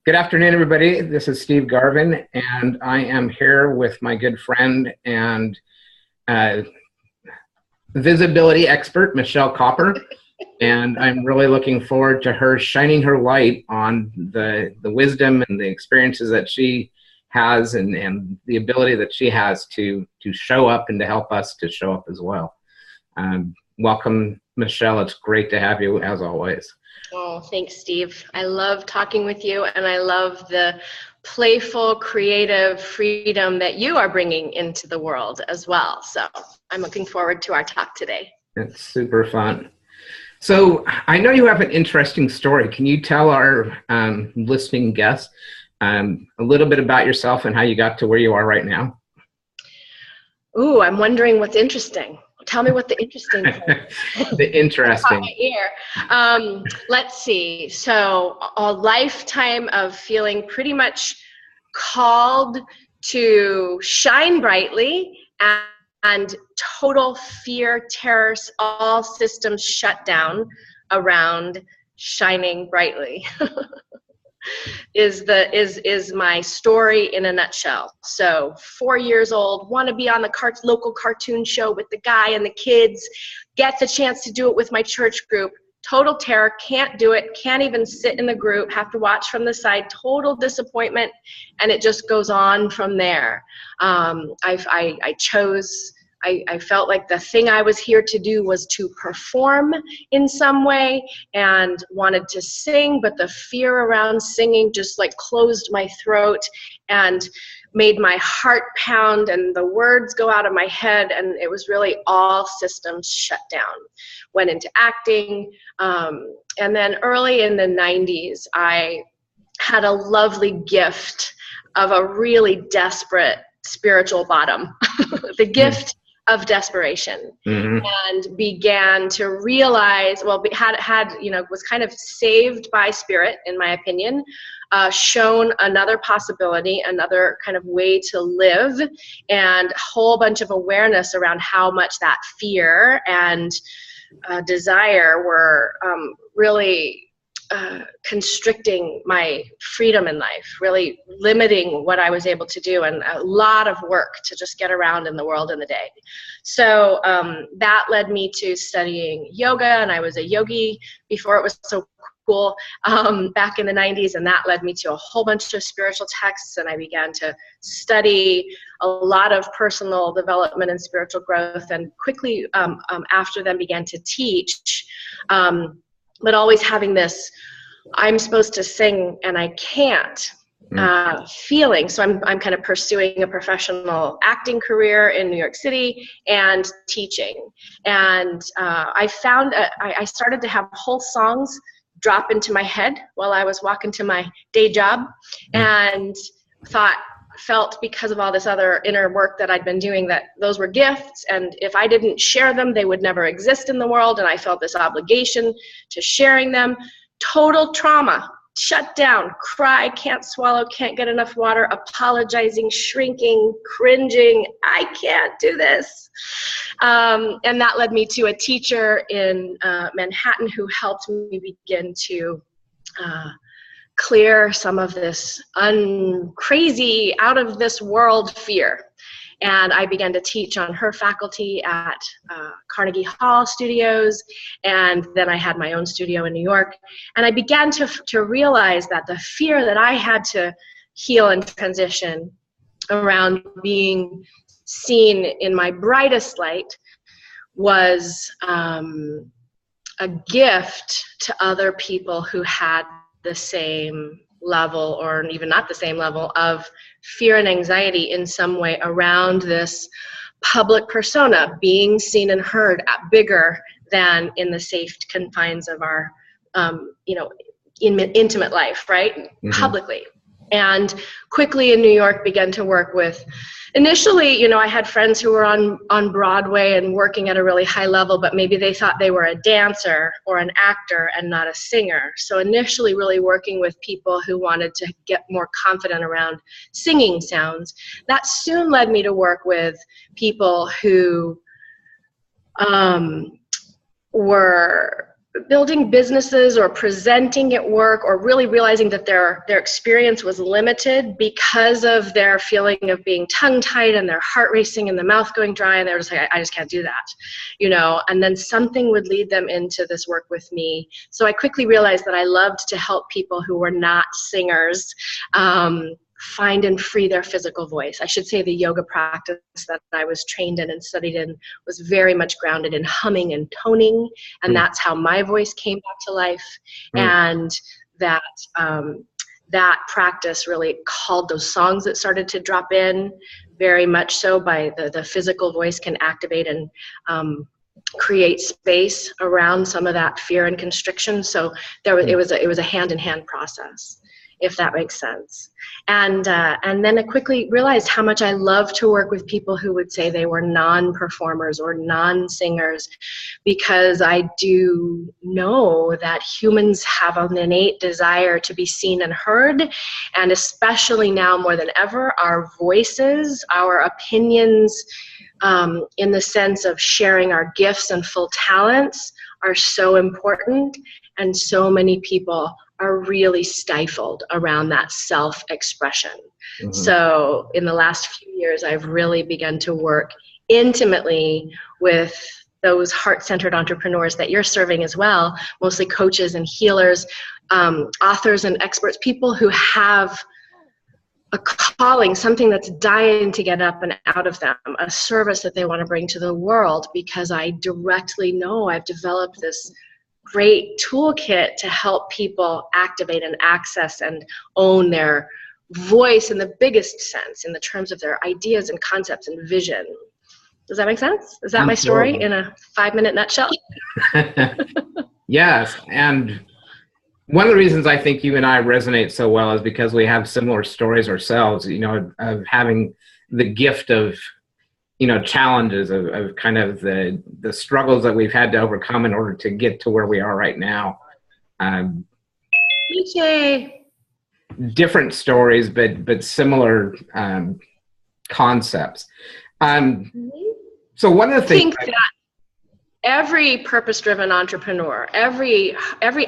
Good afternoon, everybody. This is Steve Garvin, and I am here with my good friend and visibility expert, Michelle Kopper. And I'm really looking forward to her shining her light on the wisdom and the experiences that she has and the ability that she has to show up and to help us to show up as well. Welcome, Michelle. It's great to have you, as always. Oh, thanks, Steve. I love talking with you, and I love the playful, creative freedom that you are bringing into the world as well. So I'm looking forward to our talk today. It's super fun. So I know you have an interesting story. Can you tell our listening guests a little bit about yourself and how you got to where you are right now? Ooh, I'm wondering what's interesting. Tell me what the interesting is. The interesting. Let's see. So a lifetime of feeling pretty much called to shine brightly and total fear, terror, all systems shut down around shining brightly. is my story in a nutshell. So 4 years old, want to be on the local cartoon show with the guy and the kids, get the chance to do it with my church group. Total terror, can't do it, can't even sit in the group, have to watch from the side, total disappointment, and it just goes on from there. I felt like the thing I was here to do was to perform in some way and wanted to sing, but the fear around singing just like closed my throat and made my heart pound and the words go out of my head, and it was really all systems shut down. Went into acting, and then early in the 90s, I had a lovely gift of a really desperate spiritual bottom. The gift of desperation, and began to realize, well, was kind of saved by spirit, in my opinion, shown another possibility, another kind of way to live, and a whole bunch of awareness around how much that fear and desire were really constricting my freedom in life, really limiting what I was able to do, and a lot of work to just get around in the world in the day. So that led me to studying yoga, and I was a yogi before it was so cool back in the 90s, and that led me to a whole bunch of spiritual texts, and I began to study a lot of personal development and spiritual growth, and quickly after then began to teach, but always having this, I'm supposed to sing and I can't feeling. So I'm kind of pursuing a professional acting career in New York City and teaching. And I found I started to have whole songs drop into my head while I was walking to my day job, and felt because of all this other inner work that I'd been doing that those were gifts, and if I didn't share them, they would never exist in the world, and I felt this obligation to sharing them. Total trauma, shut down, cry, can't swallow, can't get enough water, apologizing, shrinking, cringing, I can't do this. And that led me to a teacher in Manhattan who helped me begin to clear some of this crazy, out of this world fear. And I began to teach on her faculty at Carnegie Hall Studios, and then I had my own studio in New York. And I began to realize that the fear that I had to heal and transition around being seen in my brightest light was a gift to other people who had the same level, or even not the same level, of fear and anxiety in some way around this public persona, being seen and heard bigger than in the safe confines of our intimate life, right? Publicly. And quickly in New York began to work with, initially, I had friends who were on Broadway and working at a really high level, but maybe they thought they were a dancer or an actor and not a singer. So initially really working with people who wanted to get more confident around singing sounds. That soon led me to work with people who were building businesses or presenting at work, or really realizing that their experience was limited because of their feeling of being tongue-tied and their heart racing and the mouth going dry, and they're just like, I just can't do that, you know, and then something would lead them into this work with me. So I quickly realized that I loved to help people who were not singers find and free their physical voice. I should say the yoga practice that I was trained in and studied in was very much grounded in humming and toning, and that's how my voice came back to life. And that that practice really called those songs that started to drop in very much so by the physical voice can activate and create space around some of that fear and constriction. So it was a hand-in-hand process, if that makes sense. And then I quickly realized how much I love to work with people who would say they were non-performers or non-singers, because I do know that humans have an innate desire to be seen and heard, and especially now more than ever, our voices, our opinions, in the sense of sharing our gifts and full talents are so important, and so many people are really stifled around that self-expression. So in the last few years, I've really begun to work intimately with those heart-centered entrepreneurs that you're serving as well, mostly coaches and healers, authors and experts, people who have a calling, something that's dying to get up and out of them, a service that they want to bring to the world, because I directly know I've developed this great toolkit to help people activate and access and own their voice in the biggest sense, in the terms of their ideas and concepts and vision. Does that make sense? Is that my story in a 5-minute nutshell? Yes, and one of the reasons I think you and I resonate so well is because we have similar stories ourselves, you know, of having the gift of, you know, challenges of kind of the struggles that we've had to overcome in order to get to where we are right now. Different stories, but similar concepts. So one of the things that every purpose-driven entrepreneur, every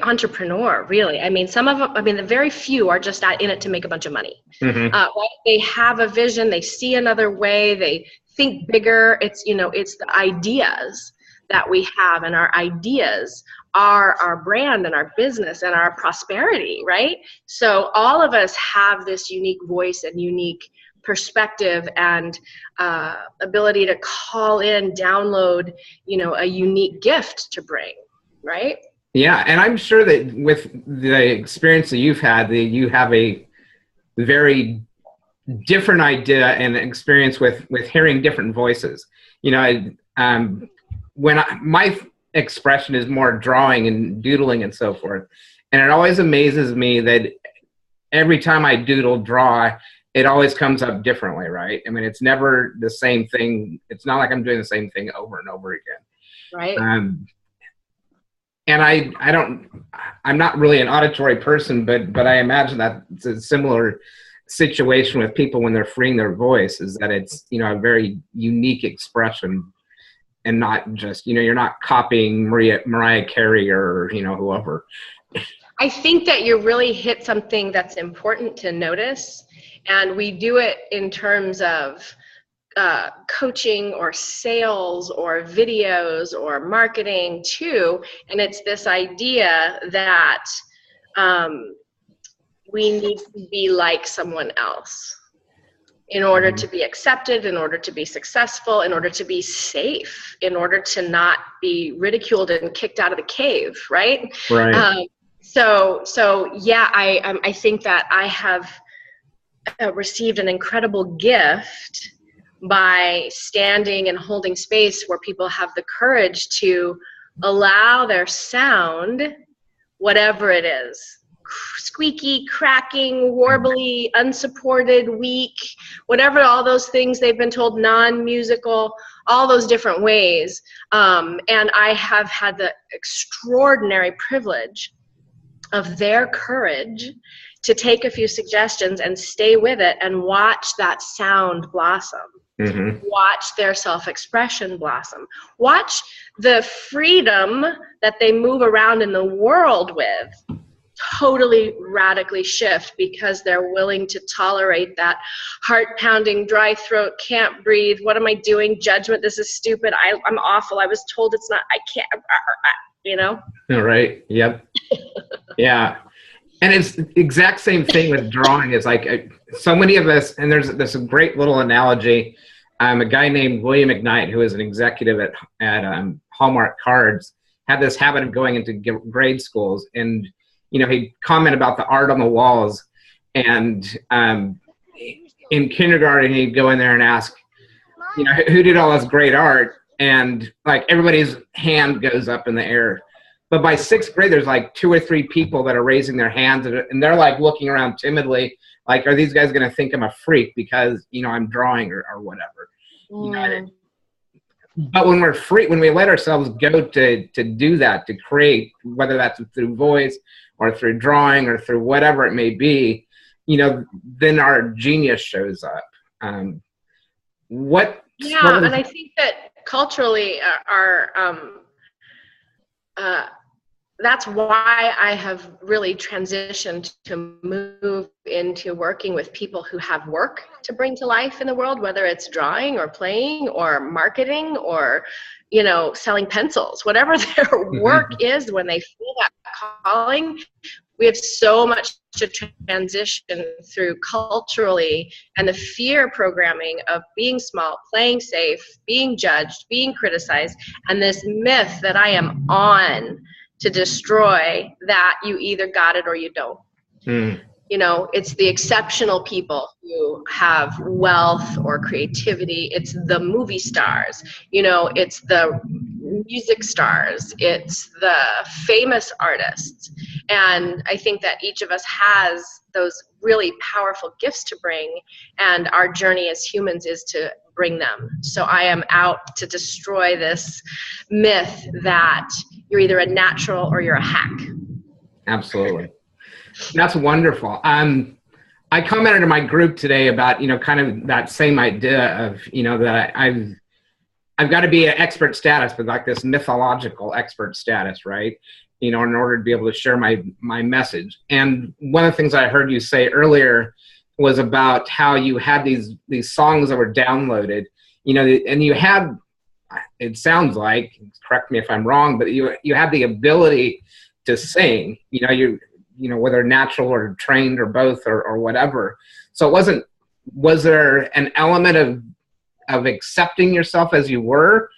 entrepreneur, really, I mean, some of them, I mean, the very few are just in it to make a bunch of money. Right? They have a vision, they see another way, they think bigger. It's, you know, it's the ideas that we have, and our ideas are our brand and our business and our prosperity, right? So all of us have this unique voice and unique perspective and ability to call in, download, you know, a unique gift to bring, right? Yeah, and I'm sure that with the experience that you've had, that you have a very different idea and experience with hearing different voices. You know, my expression is more drawing and doodling and so forth, and it always amazes me that every time I draw, it always comes up differently, right? I mean, it's never the same thing. It's not like I'm doing the same thing over and over again. Right. And I'm not really an auditory person, but I imagine that it's a similar situation with people when they're freeing their voice, is that it's, you know, a very unique expression, and not just, you know, you're not copying Mariah Carey or, you know, whoever. I think that you really hit something that's important to notice. And we do it in terms of coaching or sales or videos or marketing too. And it's this idea that we need to be like someone else in order to be accepted, in order to be successful, in order to be safe, in order to not be ridiculed and kicked out of the cave, right? Right. So yeah, I think that I have received an incredible gift by standing and holding space where people have the courage to allow their sound, whatever it is, squeaky, cracking, warbly, unsupported, weak, whatever, all those things they've been told, non-musical, all those different ways. And I have had the extraordinary privilege of their courage to take a few suggestions and stay with it and watch that sound blossom. Watch their self-expression blossom. Watch the freedom that they move around in the world with totally radically shift because they're willing to tolerate that heart-pounding, dry throat, can't breathe, what am I doing, judgment, this is stupid, I'm awful, I was told it's not, I can't, you know? All right. Yep. Yeah. And it's the exact same thing with drawing. It's like so many of us, and there's a great little analogy. A guy named William McKnight, who is an executive at Hallmark Cards, had this habit of going into grade schools, and he'd comment about the art on the walls. And in kindergarten, he'd go in there and ask, who did all this great art? And like everybody's hand goes up in the air. But by sixth grade, there's like 2 or 3 people that are raising their hands, and they're like looking around timidly, like, are these guys going to think I'm a freak because, I'm drawing or whatever. But when we're free, when we let ourselves go to do that, to create, whether that's through voice or through drawing or through whatever it may be, then our genius shows up. And I think that culturally that's why I have really transitioned to move into working with people who have work to bring to life in the world, whether it's drawing or playing or marketing or, selling pencils, whatever their work is when they feel that calling. We have so much to transition through culturally, and the fear programming of being small, playing safe, being judged, being criticized, and this myth that I am on to destroy that you either got it or you don't. It's the exceptional people who have wealth or creativity. It's the movie stars, it's the music stars, it's the famous artists. And I think that each of us has those really powerful gifts to bring, and our journey as humans is to bring them. So I am out to destroy this myth that you're either a natural or you're a hack. Absolutely. That's wonderful. I commented in my group today about, kind of that same idea of, that I've got to be an expert status, but like this mythological expert status, right? In order to be able to share my message. And one of the things I heard you say earlier was about how you had these songs that were downloaded, and you had, it sounds like, correct me if I'm wrong, but you had the ability to sing, whether natural or trained or both or whatever. So was there an element of accepting yourself as you were,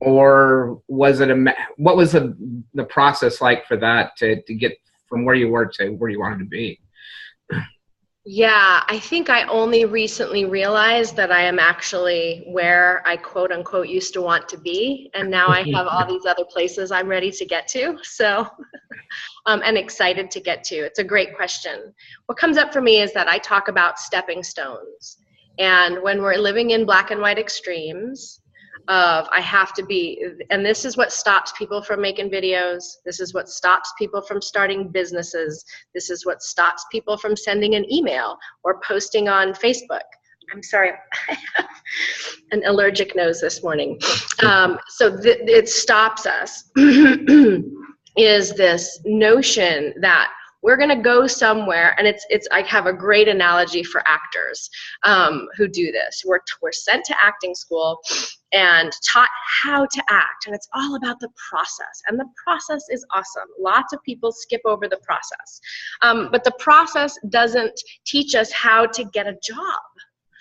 or was it what was the process like for that to get from where you were to where you wanted to be? Yeah, I think I only recently realized that I am actually where I quote unquote used to want to be. And now I have all these other places I'm ready to get to. So, and excited to get to. It's a great question. What comes up for me is that I talk about stepping stones. And when we're living in black and white extremes of I have to be, and this is what stops people from making videos. This is what stops people from starting businesses. This is what stops people from sending an email or posting on Facebook. I'm sorry, I have an allergic nose this morning. So it stops us is this notion that we're going to go somewhere, and I have a great analogy for actors who do this. We're sent to acting school and taught how to act, and it's all about the process, and the process is awesome. Lots of people skip over the process, but the process doesn't teach us how to get a job.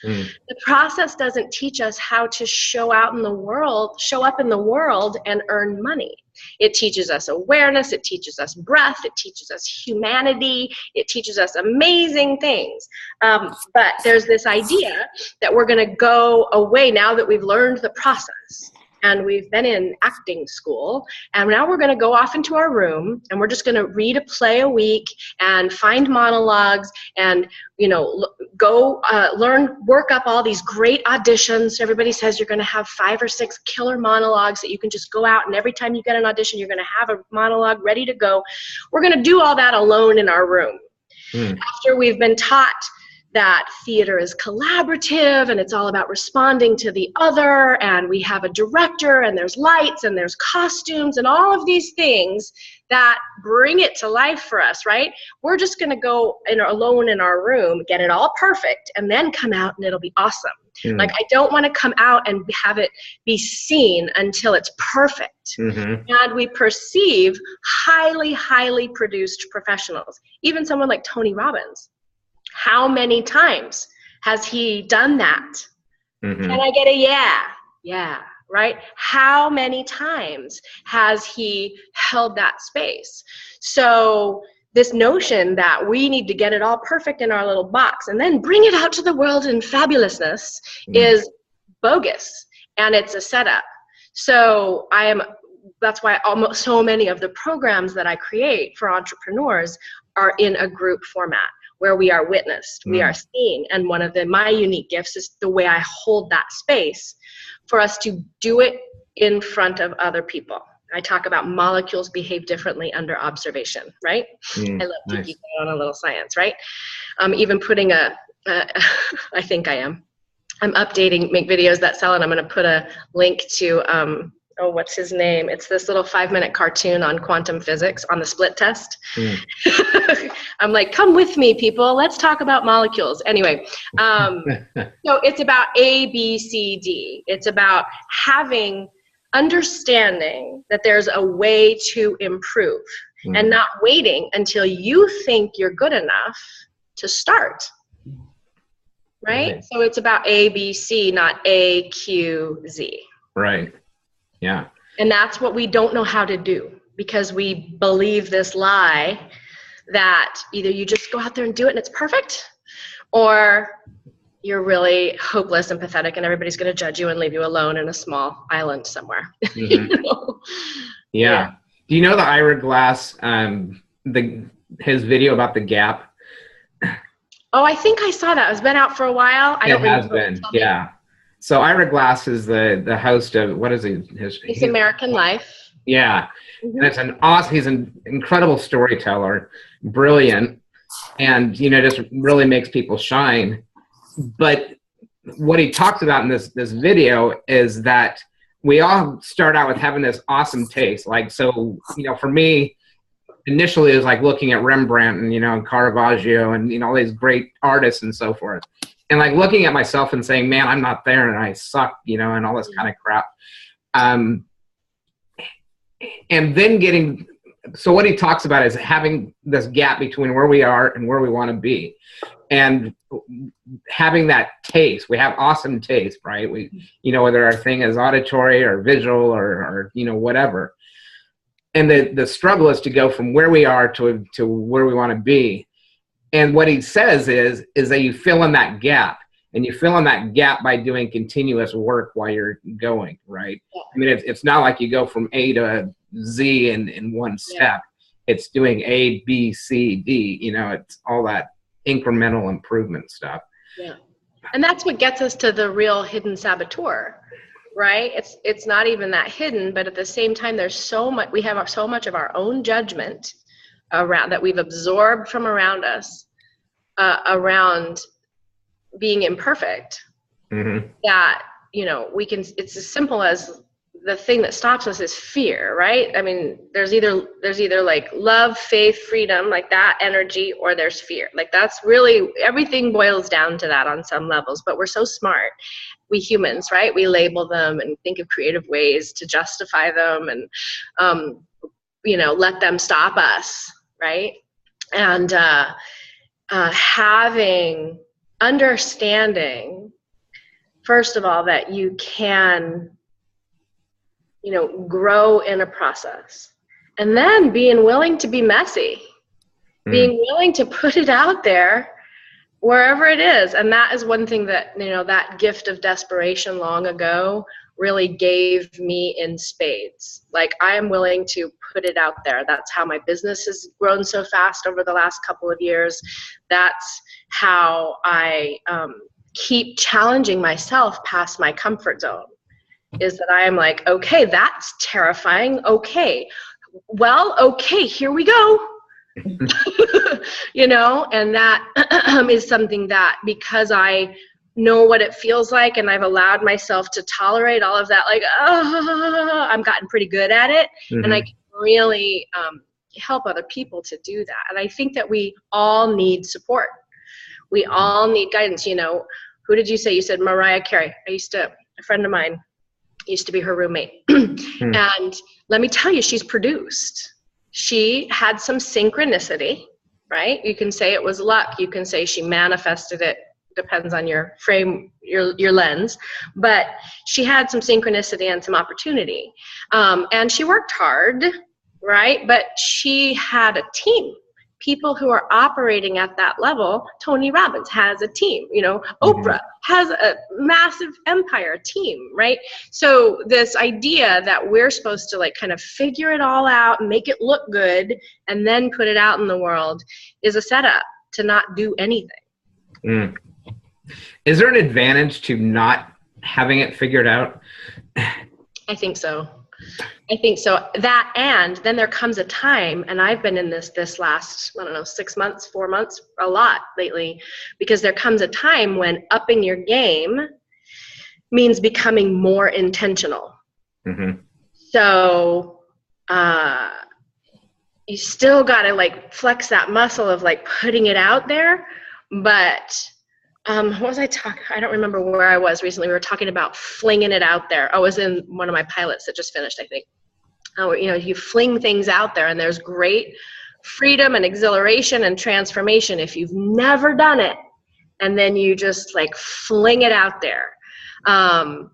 The process doesn't teach us how to show up in the world and earn money. It teaches us awareness, it teaches us breath, it teaches us humanity, it teaches us amazing things. But there's this idea that we're going to go away now that we've learned the process. And we've been in acting school, and now we're going to go off into our room, and we're just going to read a play a week and find monologues and, go work up all these great auditions. Everybody says you're going to have 5 or 6 killer monologues that you can just go out, and every time you get an audition, you're going to have a monologue ready to go. We're going to do all that alone in our room. After we've been taught that theater is collaborative and it's all about responding to the other, and we have a director and there's lights and there's costumes and all of these things that bring it to life for us, right? We're just going to go alone in our room, get it all perfect, and then come out and it'll be awesome. Like, I don't want to come out and have it be seen until it's perfect. And we perceive highly, highly produced professionals. Even someone like Tony Robbins. How many times has he done that? Can I get a yeah? Yeah, right? How many times has he held that space? So this notion that we need to get it all perfect in our little box and then bring it out to the world in fabulousness is bogus, and it's a setup. So that's why almost so many of the programs that I create for entrepreneurs are in a group format where we are witnessed, we are seen. And one of my unique gifts is the way I hold that space for us to do it in front of other people. I talk about molecules behave differently under observation, right? I love to geek out on a little science, right? Even putting I think I am. I'm updating Make Videos That Sell, and I'm going to put a link to, what's his name? It's this little 5-minute cartoon on quantum physics on the split test. I'm like, come with me, people. Let's talk about molecules. Anyway, so it's about A, B, C, D. It's about understanding that there's a way to improve and not waiting until you think you're good enough to start. Right? So it's about A, B, C, not A, Q, Z. Right. Yeah. And that's what we don't know how to do, because we believe this lie that either you just go out there and do it and it's perfect, or you're really hopeless and pathetic and everybody's going to judge you and leave you alone in a small island somewhere. You know? Yeah. Do you know the Ira Glass, his video about the gap? Oh, I think I saw that. It's been out for a while. It has been, yeah. So Ira Glass is the host of, what is he? It's American Life. Yeah. And it's he's an incredible storyteller, brilliant, and, just really makes people shine. But what he talks about in this video is that we all start out with having this awesome taste. Like, so, for me, initially it was like looking at Rembrandt and, Caravaggio and, all these great artists and so forth. And like looking at myself and saying, man, I'm not there and I suck, and all this kind of crap. And then so what he talks about is having this gap between where we are and where we want to be. And having that taste. We have awesome taste, right? Whether our thing is auditory or visual or whatever. And the struggle is to go from where we are to where we want to be. And what he says is that you fill in that gap, and you fill in that gap by doing continuous work while you're going, right? I mean, it's not like you go from A to Z in one step. It's doing A, B, C, D, it's all that incremental improvement stuff. Yeah. And that's what gets us to the real hidden saboteur, right? It's not even that hidden, but at the same time, we have so much of our own judgment around that we've absorbed from around us, around being imperfect, that, it's as simple as the thing that stops us is fear, right? I mean, there's either like love, faith, freedom, like that energy, or there's fear. Like that's really, everything boils down to that on some levels, but we're so smart. We humans, right? We label them and think of creative ways to justify them and, let them stop us, right? And understanding, first of all, that you can grow in a process, and then being willing to be messy, being willing to put it out there wherever it is. And that is one thing that, that gift of desperation long ago really gave me in spades. Like, I am willing to put it out there. That's how my business has grown so fast over the last couple of years. That's how I keep challenging myself past my comfort zone. Is that I am like, okay, that's terrifying. Okay, well, okay, here we go. you know, and that is something that, because I know what it feels like and I've allowed myself to tolerate all of that, like, I've gotten pretty good at it. And I can really help other people to do that. And I think that we all need support. We all need guidance. You know, who did you say? You said Mariah Carey. A friend of mine used to be her roommate. And let me tell you, she's produced. She had some synchronicity, right? You can say it was luck. You can say she manifested it. Depends on your frame, your lens. But she had some synchronicity and some opportunity. And she worked hard, right? But she had a team. People who are operating at that level. Tony Robbins has a team, you know, Oprah has a massive empire team, right? So this idea that we're supposed to like kind of figure it all out and make it look good and then put it out in the world is a setup to not do anything. Is there an advantage to not having it figured out? I think so. That, and then there comes a time, and I've been in this last, I don't know, 6 months, 4 months, a lot lately, because there comes a time when upping your game means becoming more intentional. So you still got to like flex that muscle of like putting it out there. But what was I talking? I don't remember where I was recently. We were talking about flinging it out there. I was in one of my pilots that just finished, I think. You know, you fling things out there, and there's great freedom and exhilaration and transformation if you've never done it, and then you just like fling it out there,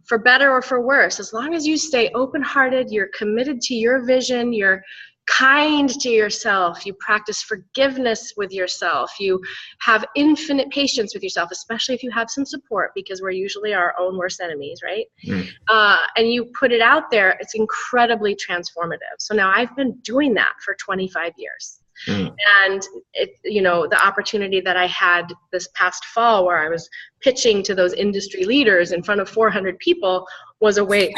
for better or for worse. As long as you stay open-hearted, you're committed to your vision, you're kind to yourself, you practice forgiveness with yourself, you have infinite patience with yourself, especially if you have some support, because we're usually our own worst enemies, right? And you put it out there, it's incredibly transformative. So now I've been doing that for 25 years. And it, you know, the opportunity that I had this past fall where I was pitching to those industry leaders in front of 400 people was a way,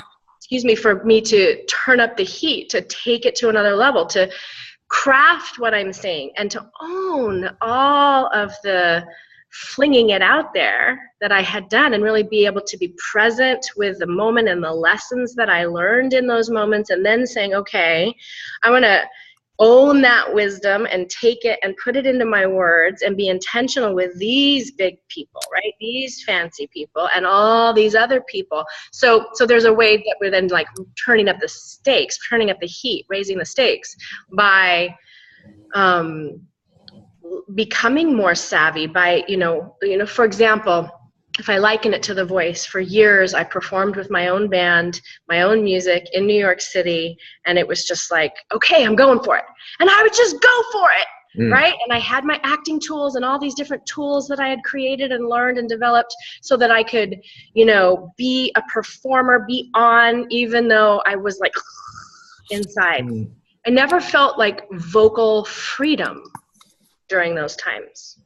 for me to turn up the heat, to take it to another level, to craft what I'm saying, and to own all of the flinging it out there that I had done, and really be able to be present with the moment and the lessons that I learned in those moments, and then saying, okay, I want to own that wisdom and take it and put it into my words and be intentional with these big people, right? These fancy people and all these other people. So there's a way that we're then like turning up the stakes, turning up the heat, raising the stakes by becoming more savvy by, you know, for example, if I liken it to The Voice, for years I performed with my own band, my own music in New York City, and it was just like, okay, I'm going for it. And I would just go for it, right? And I had my acting tools and all these different tools that I had created and learned and developed so that I could, you know, be a performer, be on, even though I was like inside. I never felt like vocal freedom during those times.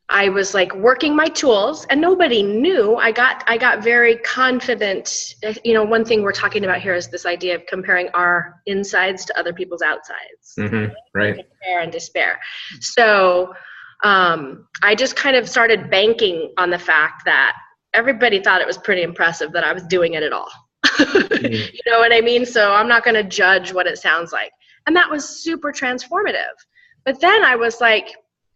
I was like working my tools, and nobody knew. I got very confident. You know, one thing we're talking about here is this idea of comparing our insides to other people's outsides. Right. Compare and despair. So I just kind of started banking on the fact that everybody thought it was pretty impressive that I was doing it at all. You know what I mean? So I'm not going to judge what it sounds like. And that was super transformative. But then I was like,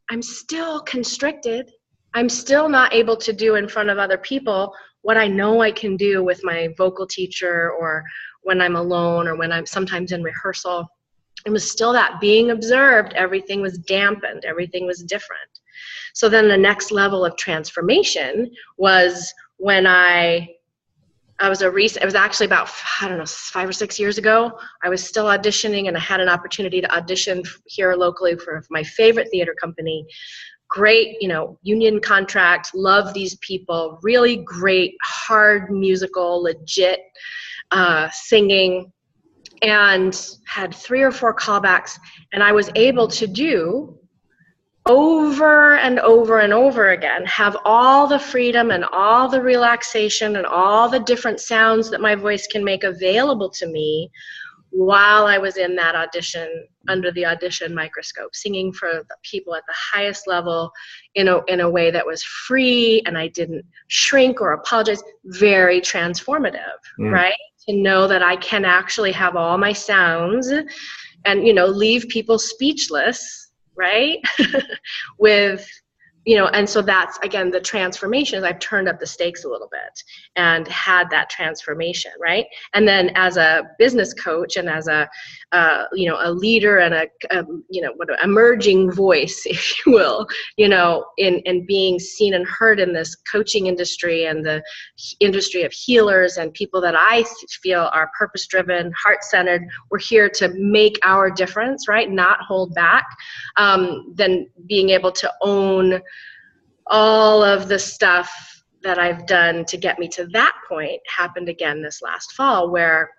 I'm still constricted. I'm still not able to do in front of other people what I know I can do with my vocal teacher, or when I'm alone, or when I'm sometimes in rehearsal. It was still that being observed. Everything was dampened. Everything was different. So then the next level of transformation was when it was actually about, I don't know, 5 or 6 years ago. I was still auditioning, and I had an opportunity to audition here locally for my favorite theater company. Great, you know, union contract, love these people, really great, hard musical, legit singing, and had 3 or 4 callbacks, and I was able to do over and over and over again, have all the freedom and all the relaxation and all the different sounds that my voice can make available to me while I was in that audition, under the audition microscope, singing for the people at the highest level in a way that was free, and I didn't shrink or apologize. Very transformative, right? To know that I can actually have all my sounds and, leave people speechless, right? With, and so that's, again, the transformation is I've turned up the stakes a little bit and had that transformation, right? And then as a business coach and as a leader and an emerging voice, if you will, in being seen and heard in this coaching industry and the industry of healers and people that I feel are purpose-driven, heart-centered, we're here to make our difference, right? Not hold back. Then being able to own all of the stuff that I've done to get me to that point happened again this last fall, where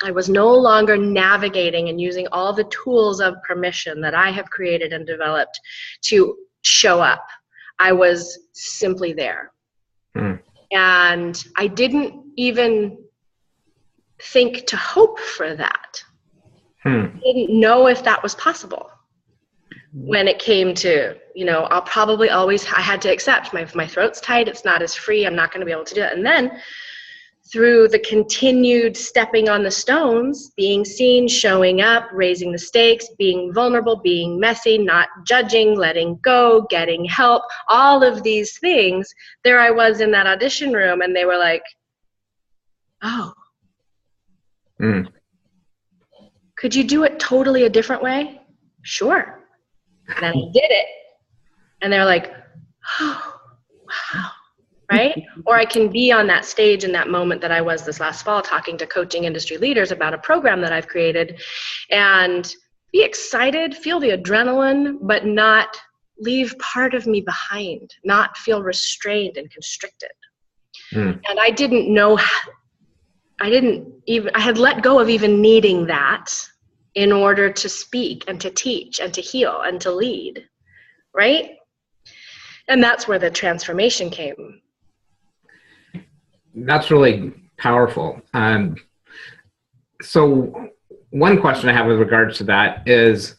I was no longer navigating and using all the tools of permission that I have created and developed to show up. I was simply there. And I didn't even think to hope for that. I didn't know if that was possible. When it came to, I'll probably always, I had to accept my throat's tight. It's not as free. I'm not going to be able to do it. And then through the continued stepping on the stones, being seen, showing up, raising the stakes, being vulnerable, being messy, not judging, letting go, getting help, all of these things, there I was in that audition room, and they were like, oh, could you do it totally a different way? Sure. And then I did it, and they're like, oh, wow, right? Or I can be on that stage in that moment that I was this last fall, talking to coaching industry leaders about a program that I've created, and be excited, feel the adrenaline, but not leave part of me behind, not feel restrained and constricted. And I didn't know, I had let go of even needing that in order to speak and to teach and to heal and to lead, right? And that's where the transformation came. That's really powerful. So one question I have with regards to that is,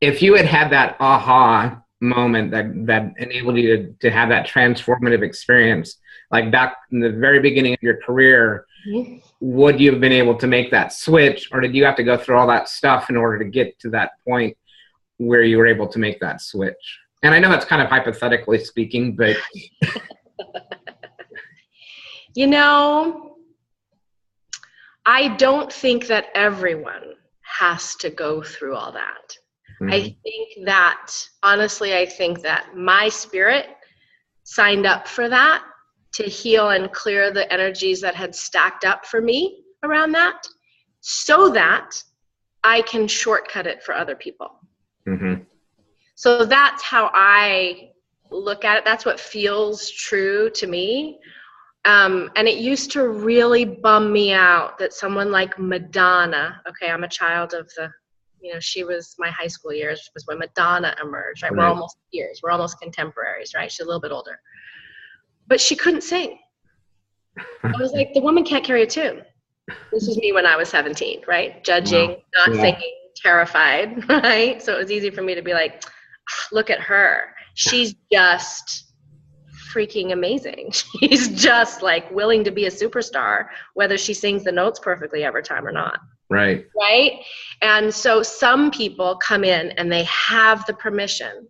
if you had that aha moment that enabled you to have that transformative experience, like back in the very beginning of your career, would you have been able to make that switch, or did you have to go through all that stuff in order to get to that point where you were able to make that switch? And I know that's kind of hypothetically speaking, but I don't think that everyone has to go through all that. I think that, honestly, my spirit signed up for that, to heal and clear the energies that had stacked up for me around that, so that I can shortcut it for other people. So that's how I look at it. That's what feels true to me. And it used to really bum me out that someone like Madonna, okay, I'm a child of the, she was my high school years, was when Madonna emerged, right? We're almost peers. We're almost contemporaries, right? She's a little bit older. But she couldn't sing. I was like, the woman can't carry a tune. This was me when I was 17, right? Judging, not singing, terrified, right? So it was easy for me to be like, look at her. She's just freaking amazing. She's just like willing to be a superstar, whether she sings the notes perfectly every time or not. Right. And so some people come in and they have the permission.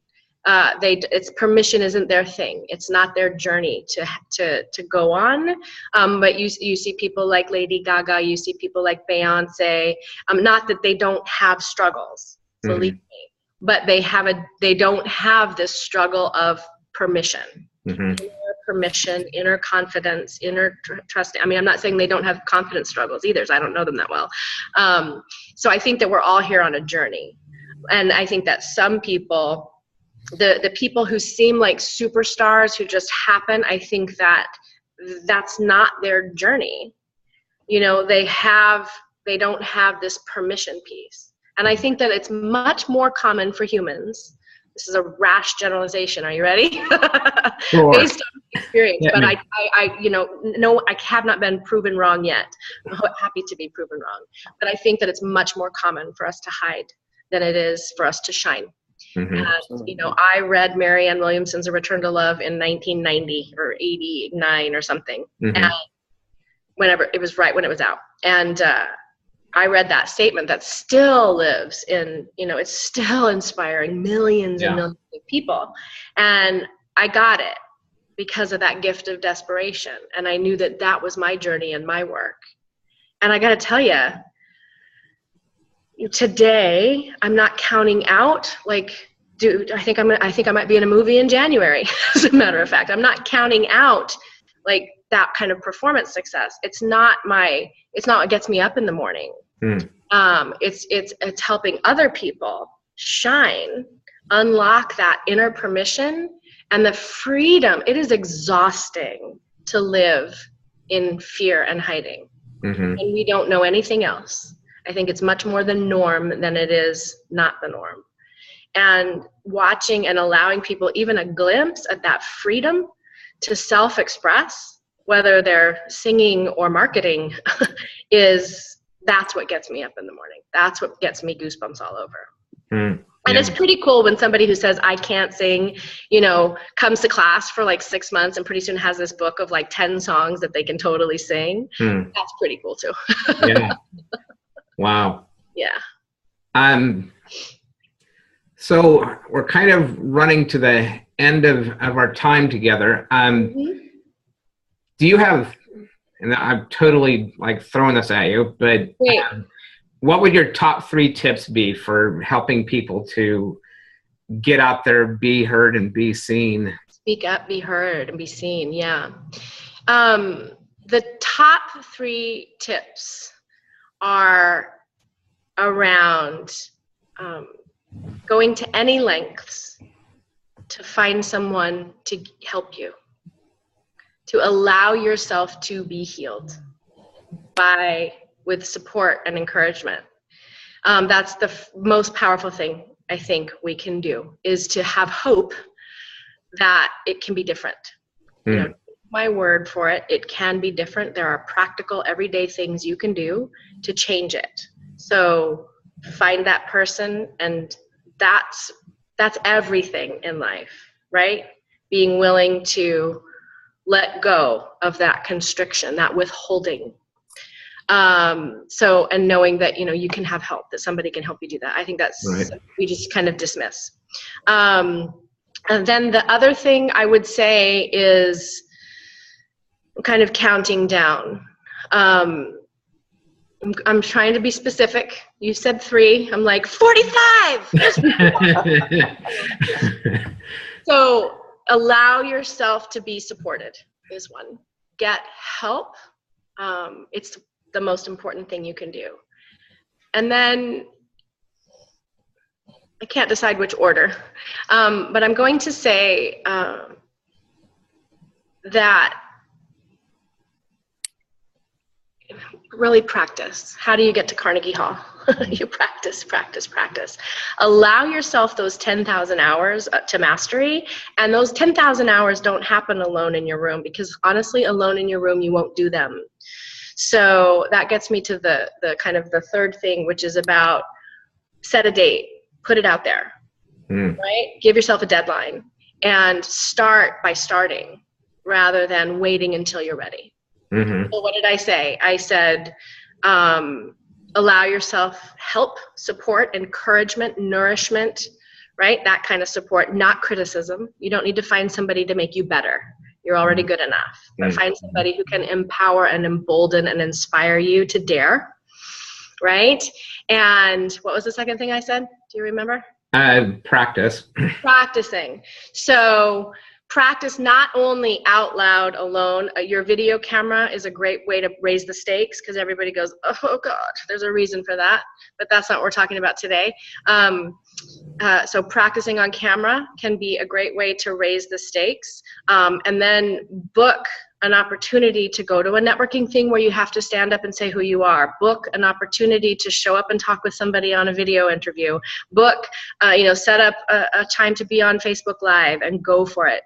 It's permission isn't their thing. It's not their journey to go on. But you see people like Lady Gaga, you see people like Beyonce. Not that they don't have struggles, believe me, but they don't have this struggle of permission, inner permission, inner confidence, inner trust. I mean, I'm not saying they don't have confidence struggles either. I don't know them that well. So I think that we're all here on a journey, and I think that some people. The people who seem like superstars who just happen, I think that that's not their journey. They don't have this permission piece. And I think that it's much more common for humans this is a rash generalization. Are you ready? Sure. Based on experience, Yeah, but I no, I have not been proven wrong yet. I'm happy to be proven wrong, but I think that it's much more common for us to hide than it is for us to shine. Mm-hmm. And, I read Marianne Williamson's A Return to Love in 1990 or 89 or something. Mm-hmm. And whenever it was, right when it was out. And I read that statement that still lives in, it's still inspiring millions and millions of people. And I got it because of that gift of desperation. And I knew that that was my journey and my work. And I got to tell you, today I'm not counting out, like, dude, I think I might be in a movie in January. As a matter of fact, I'm not counting out like that kind of performance success. It's not what gets me up in the morning. It's helping other people shine, unlock that inner permission and the freedom. It is exhausting to live in fear and hiding. And we don't know anything else. I think it's much more the norm than it is not the norm. And watching and allowing people even a glimpse at that freedom to self-express, whether they're singing or marketing, that's what gets me up in the morning. That's what gets me goosebumps all over. And it's pretty cool when somebody who says, I can't sing, comes to class for like 6 months and pretty soon has this book of like 10 songs that they can totally sing. That's pretty cool too. Yeah. Wow. Yeah. So we're kind of running to the end of our time together. Do you have, and I'm totally like throwing this at you, but what would your top 3 tips be for helping people to get out there, be heard and be seen? Speak up, be heard and be seen. Yeah. The top 3 tips are around going to any lengths to find someone to help you, to allow yourself to be healed with support and encouragement. That's the most powerful thing I think we can do, is to have hope that it can be different. My word for it, it can be different. There are practical, everyday things you can do to change it. So find that person, and that's everything in life, right? Being willing to let go of that constriction, that withholding. And knowing that, you can have help, that somebody can help you do that. I think that's right. We just kind of dismiss. And then the other thing I would say is kind of counting down. I'm trying to be specific. You said 3. I'm like 45. So allow yourself to be supported is one. Get help. It's the most important thing you can do. And then I can't decide which order, but I'm going to say that really practice. How do you get to Carnegie Hall? You practice, practice, practice. Allow yourself those 10,000 hours to mastery, and those 10,000 hours don't happen alone in your room, because honestly, alone in your room, you won't do them. So that gets me to the kind of the third thing, which is about set a date, put it out there, right? Give yourself a deadline and start by starting rather than waiting until you're ready. So what did I say? I said, allow yourself help, support, encouragement, nourishment, right? That kind of support, not criticism. You don't need to find somebody to make you better. You're already good enough. But find somebody who can empower and embolden and inspire you to dare, right? And what was the second thing I said? Do you remember? Practice. Practicing. So practice not only out loud alone. Your video camera is a great way to raise the stakes, because everybody goes, oh God, there's a reason for that. But that's not what we're talking about today. So practicing on camera can be a great way to raise the stakes. And then book an opportunity to go to a networking thing where you have to stand up and say who you are. Book an opportunity to show up and talk with somebody on a video interview. Book, set up a time to be on Facebook Live and go for it.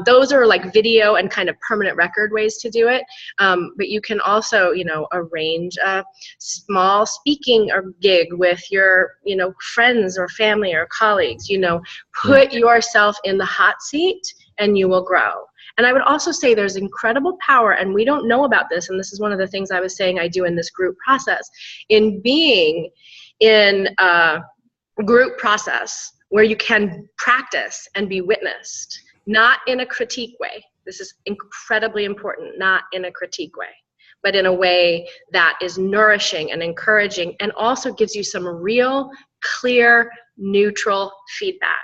Those are like video and kind of permanent record ways to do it. But you can also, arrange a small speaking or gig with your, friends or family or colleagues. Put yourself in the hot seat and you will grow. And I would also say there's incredible power, and we don't know about this, and this is one of the things I was saying I do in this group process, in being in a group process where you can practice and be witnessed, not in a critique way. This is incredibly important, not in a critique way, but in a way that is nourishing and encouraging and also gives you some real, clear, neutral feedback.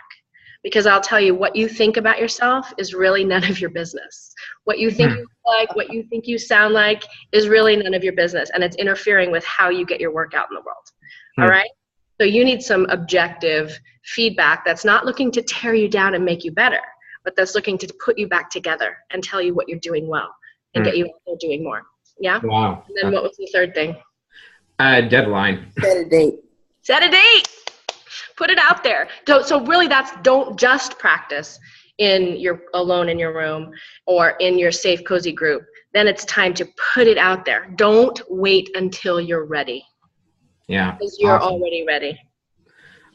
Because I'll tell you, what you think about yourself is really none of your business. What you think you look like, what you think you sound like is really none of your business. And it's interfering with how you get your work out in the world. All right? So you need some objective feedback that's not looking to tear you down and make you better, but that's looking to put you back together and tell you what you're doing well and get you out there doing more. Yeah? Wow. And then what was the third thing? Deadline. Set a date. Set a date. Put it out there. So really don't just practice alone in your room or in your safe, cozy group. Then it's time to put it out there. Don't wait until you're ready. Yeah. Because you're already ready.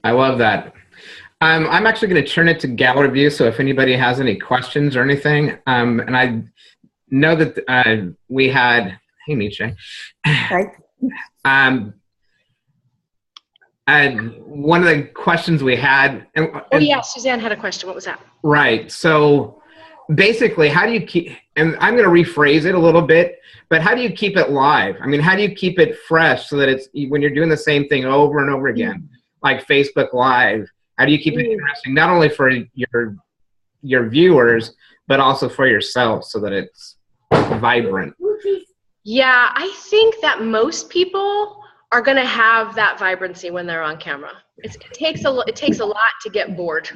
I love that. I'm actually going to turn it to gallery view. So if anybody has any questions or anything, and I know that we had, hey, Nietzsche. Hi. And one of the questions we had. Yeah, Suzanne had a question. What was that? Right. So basically, how do you keep, and I'm going to rephrase it a little bit, but how do you keep it live? I mean, how do you keep it fresh so that it's, when you're doing the same thing over and over again, like Facebook Live, how do you keep it interesting, not only for your viewers, but also for yourself so that it's vibrant? Yeah, I think that most people are going to have that vibrancy when they're on camera. It takes a lot to get bored,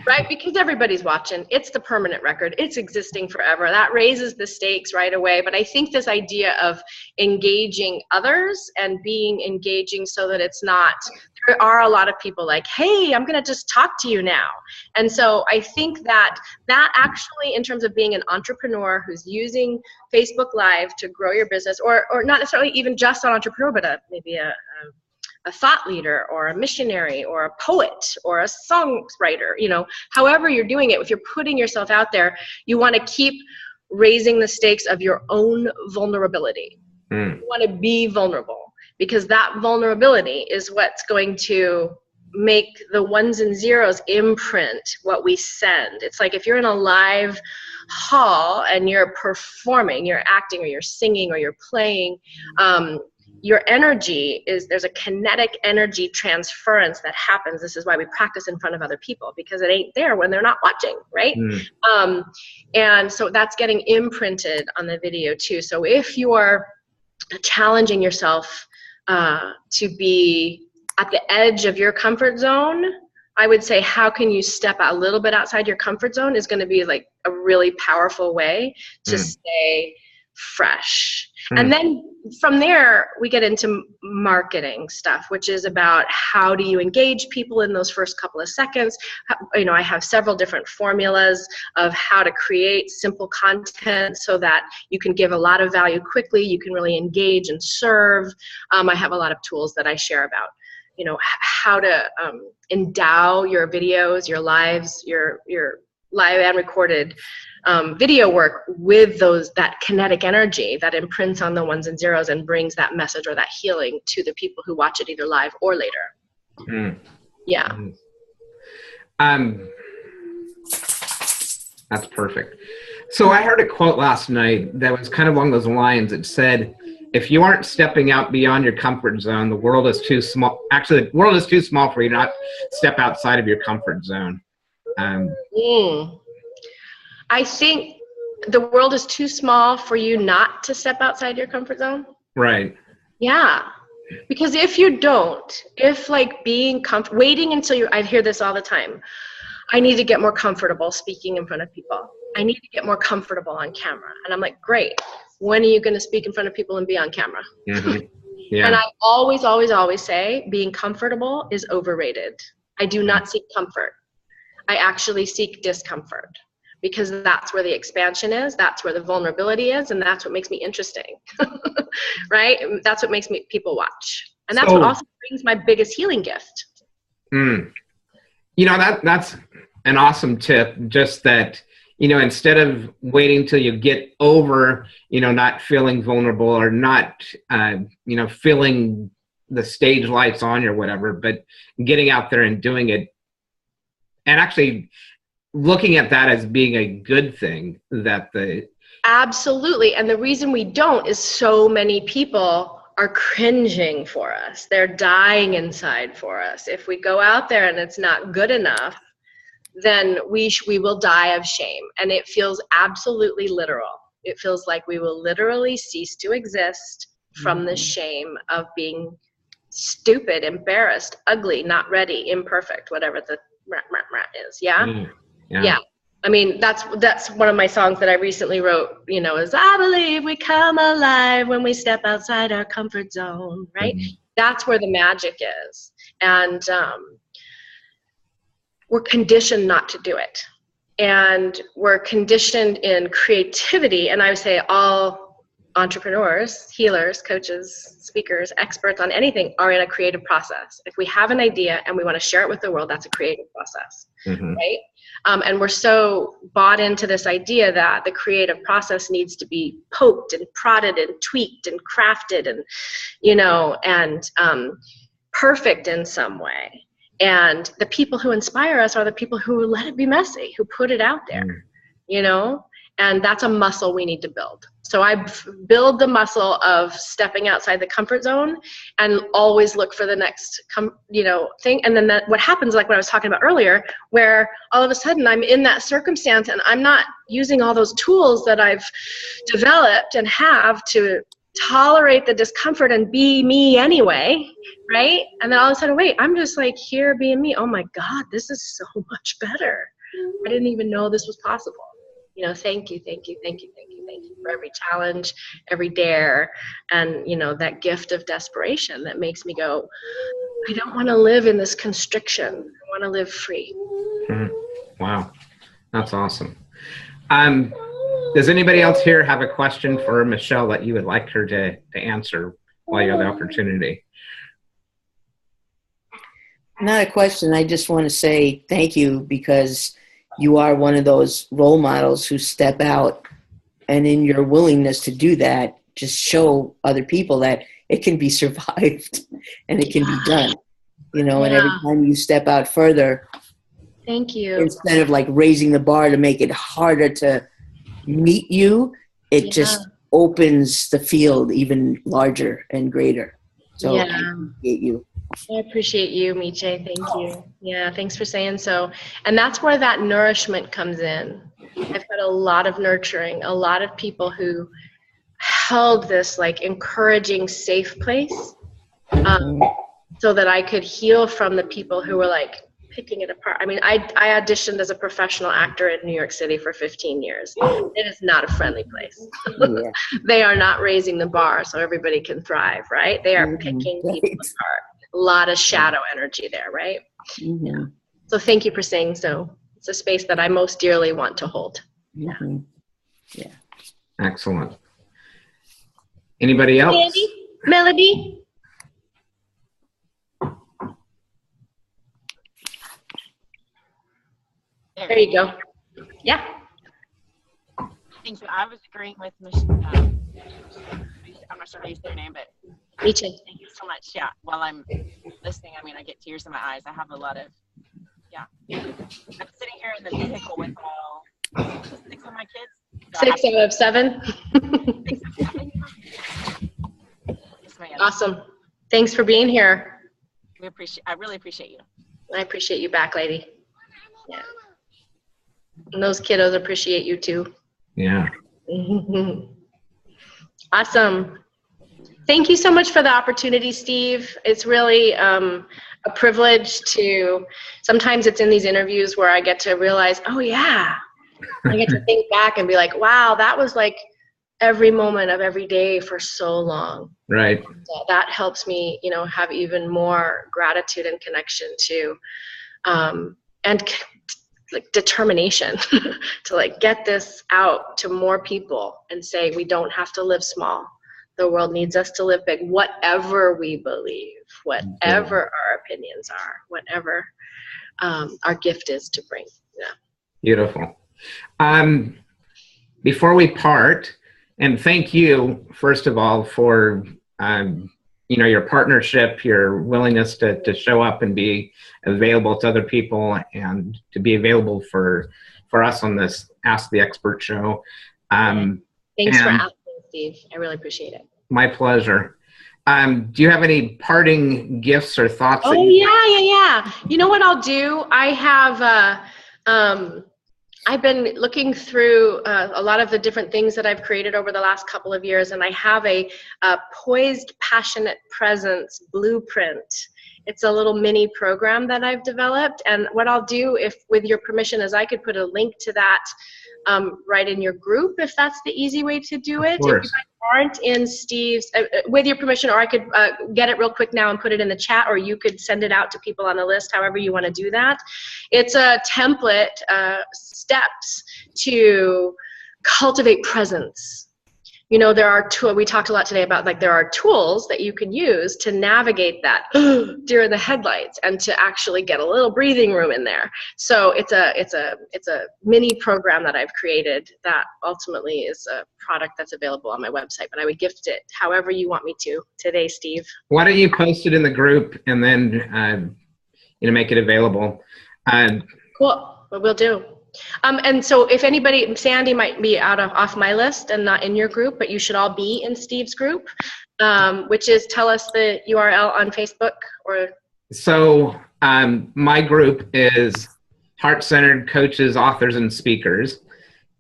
right? Because everybody's watching. It's the permanent record. It's existing forever. That raises the stakes right away. But I think this idea of engaging others and being engaging so that it's not, there are a lot of people like, hey, I'm going to just talk to you now. And so I think that actually, in terms of being an entrepreneur who's using Facebook Live to grow your business, or not necessarily even just an entrepreneur, but maybe a thought leader or a missionary or a poet or a songwriter, however you're doing it, if you're putting yourself out there, you want to keep raising the stakes of your own vulnerability. You want to be vulnerable, because that vulnerability is what's going to make the ones and zeros imprint what we send. It's like if you're in a live hall and you're performing, you're acting or you're singing or you're playing, your energy there's a kinetic energy transference that happens. This is why we practice in front of other people, because it ain't there when they're not watching, right? And so that's getting imprinted on the video too. So if you are challenging yourself to be at the edge of your comfort zone, I would say how can you step a little bit outside your comfort zone is going to be like a really powerful way to stay fresh. And then from there, we get into marketing stuff, which is about how do you engage people in those first couple of seconds. I have several different formulas of how to create simple content so that you can give a lot of value quickly. You can really engage and serve. I have a lot of tools that I share about, how to endow your videos, your lives, your live and recorded video work with that kinetic energy that imprints on the ones and zeros and brings that message or that healing to the people who watch it either live or later. Yeah. That's perfect. So I heard a quote last night that was kind of along those lines. It said, if you aren't stepping out beyond your comfort zone, the world is too small. Actually, the world is too small for you to not step outside of your comfort zone. I think the world is too small for you not to step outside your comfort zone. Right. Yeah. Because if you don't, if like being waiting until I hear this all the time. I need to get more comfortable speaking in front of people. I need to get more comfortable on camera. And I'm like, great. When are you going to speak in front of people and be on camera? Mm-hmm. Yeah. And I always, always, always say being comfortable is overrated. I do not seek comfort. I actually seek discomfort, because that's where the expansion is. That's where the vulnerability is. And that's what makes me interesting. Right? That's what makes me people watch. And that's what also brings my biggest healing gift. You know, that's an awesome tip. Just that, you know, instead of waiting till you get over, you know, not feeling vulnerable or not, you know, feeling the stage lights on you or whatever, but getting out there and doing it, and actually looking at that as being a good thing. Absolutely. And the reason we don't is so many people are cringing for us. They're dying inside for us. If we go out there and it's not good enough, then we will die of shame. And it feels absolutely literal. It feels like we will literally cease to exist from the shame of being stupid, embarrassed, ugly, not ready, imperfect, whatever the is. Yeah. I mean, that's one of my songs that I recently wrote, you know, is I believe we come alive when we step outside our comfort zone, right? That's where the magic is. And we're conditioned not to do it. And we're conditioned in creativity. And I would say all entrepreneurs, healers, coaches, speakers, experts on anything are in a creative process. If we have an idea and we want to share it with the world, that's a creative process, right? And we're so bought into this idea that the creative process needs to be poked and prodded and tweaked and crafted and, you know, and perfect in some way. And the people who inspire us are the people who let it be messy, who put it out there, you know, and that's a muscle we need to build. So I build the muscle of stepping outside the comfort zone and always look for the next, you know, thing. And then what happens, like what I was talking about earlier, where all of a sudden I'm in that circumstance and I'm not using all those tools that I've developed and have to tolerate the discomfort and be me anyway, right? And then all of a sudden, wait, I'm just like here being me. Oh my God, this is so much better. I didn't even know this was possible. You know, thank you for every challenge, every dare, and, you know, that gift of desperation that makes me go, I don't want to live in this constriction. I want to live free. Wow, that's awesome. Does anybody else here have a question for Michelle that you would like her to answer while you have the opportunity? Not a question. I just want to say thank you, because you are one of those role models who step out, and in your willingness to do that, just show other people that it can be survived and it can be done, you know, and every time you step out further, thank you. Instead of like raising the bar to make it harder to meet you, it just opens the field even larger and greater. So I appreciate you. I appreciate you, Miche. Thank you. Yeah, thanks for saying so. And that's where that nourishment comes in. I've had a lot of nurturing, a lot of people who held this like encouraging, safe place, so that I could heal from the people who were like picking it apart. I mean, I auditioned as a professional actor in New York City for 15 years. It is not a friendly place. They are not raising the bar so everybody can thrive, right? They are picking people apart. A lot of shadow energy there, right? Yeah. So thank you for saying so. It's a space that I most dearly want to hold. Yeah. Excellent. Anybody else? Melody? There you go. Yeah. Thank you. I was agreeing with Michelle. I'm not sure how you say your name, but Miche. Thank you so much. Yeah. While I'm listening, I mean, I get tears in my eyes. I have a lot of, I'm sitting here in the vehicle with all 6 of my kids. So 6 out of 7. 6 of 7. Yes, ma'am. Awesome. Thanks for being here. I really appreciate you. I appreciate you back, lady. Yeah. And those kiddos appreciate you too. Yeah. Awesome. Thank you so much for the opportunity, Steve. It's really a privilege to, sometimes it's in these interviews where I get to realize, oh yeah, I get to think back and be like, wow, that was like every moment of every day for so long. Right. That helps me, have even more gratitude and connection to, and like determination to like get this out to more people and say, we don't have to live small. The world needs us to live big, whatever we believe, whatever our opinions are, whatever our gift is to bring. Yeah. Beautiful. Before we part, and thank you, first of all, for your partnership, your willingness to show up and be available to other people, and to be available for us on this Ask the Expert show. Thanks for asking, Steve. I really appreciate it. My pleasure. Do you have any parting gifts or thoughts? Oh, yeah. You know what I'll do? I have, I've been looking through a lot of the different things that I've created over the last couple of years, and I have a poised, passionate presence blueprint. It's a little mini program that I've developed, and what I'll do, if with your permission, is I could put a link to that right in your group, if that's the easy way to do it. If you guys aren't in Steve's, with your permission, or I could get it real quick now and put it in the chat, or you could send it out to people on a list, however you want to do that. It's a template, steps to cultivate presence. There are we talked a lot today about, like, there are tools that you can use to navigate that deer in the headlights and to actually get a little breathing room in there. So it's a mini program that I've created that ultimately is a product that's available on my website, but I would gift it however you want me to today, Steve. Why don't you post it in the group and then make it available? Cool. What we'll do. And so if anybody, Sandy might be off my list and not in your group, but you should all be in Steve's group, which is, tell us the URL on Facebook. So my group is Heart-Centered Coaches, Authors, and Speakers.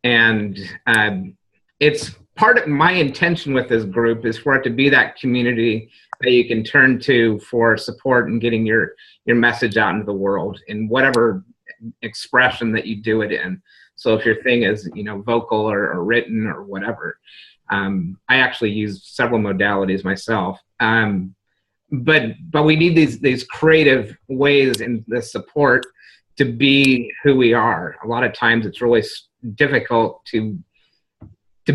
And it's part of my intention with this group is for it to be that community that you can turn to for support and getting your message out into the world in whatever expression that you do it in. So if your thing is vocal or written or whatever, I actually use several modalities myself, but we need these creative ways in the support to be who we are. A lot of times it's really difficult to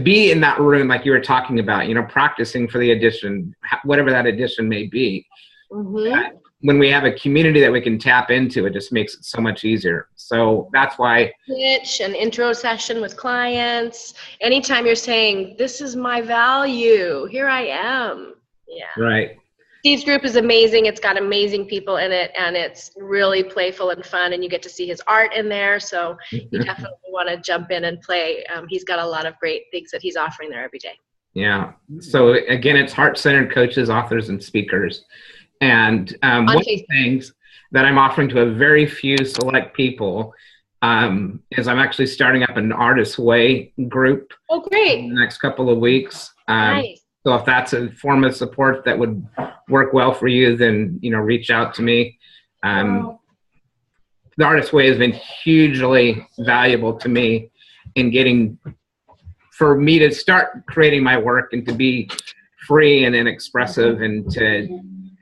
be in that room, like you were talking about, practicing for the audition, whatever that audition may be. Mm-hmm. When we have a community that we can tap into, it just makes it so much easier. So that's why pitch an intro session with clients. Anytime you're saying, this is my value, here I am. Yeah. Right. Steve's group is amazing. It's got amazing people in it, and it's really playful and fun, and you get to see his art in there. So you definitely want to jump in and play. He's got a lot of great things that he's offering there every day. Yeah. So again, it's Heart-Centered Coaches, Authors, and Speakers. And one of the things that I'm offering to a very few select people is I'm actually starting up an Artist's Way group. Oh, great. In the next couple of weeks. Nice. So if that's a form of support that would work well for you, then, reach out to me. The Artist's Way has been hugely valuable to me in for me to start creating my work and to be free and inexpressive, and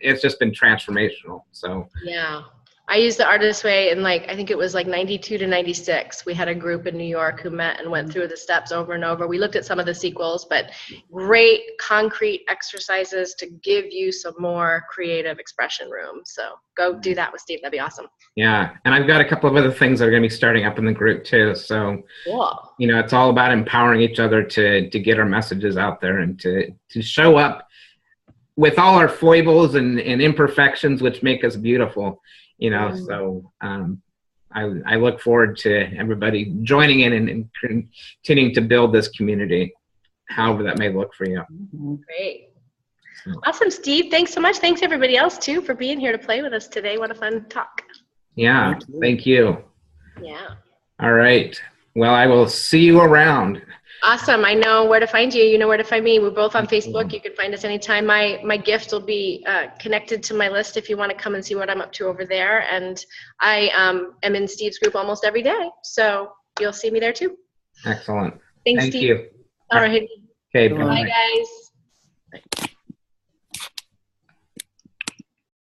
it's just been transformational. So yeah, I used the Artist's Way in I think it was 92 to 96. We had a group in New York who met and went through the steps over and over. We looked at some of the sequels, but great concrete exercises to give you some more creative expression room. So go do that with Steve. That'd be awesome. Yeah. And I've got a couple of other things that are going to be starting up in the group too. So, cool. It's all about empowering each other to get our messages out there and to show up with all our foibles and imperfections, which make us beautiful. So I look forward to everybody joining in and continuing to build this community, however that may look for you. Great. Awesome, Steve. Thanks so much. Thanks everybody else too for being here to play with us today. What a fun talk. Yeah, thank you. Yeah. All right. Well, I will see you around. Awesome. I know where to find you. You know where to find me. We're both on Facebook. You can find us anytime. My gift will be connected to my list if you want to come and see what I'm up to over there. And I am in Steve's group almost every day. So you'll see me there too. Excellent. Thanks, Thank Steve. you. All right. Okay, Bye, guys.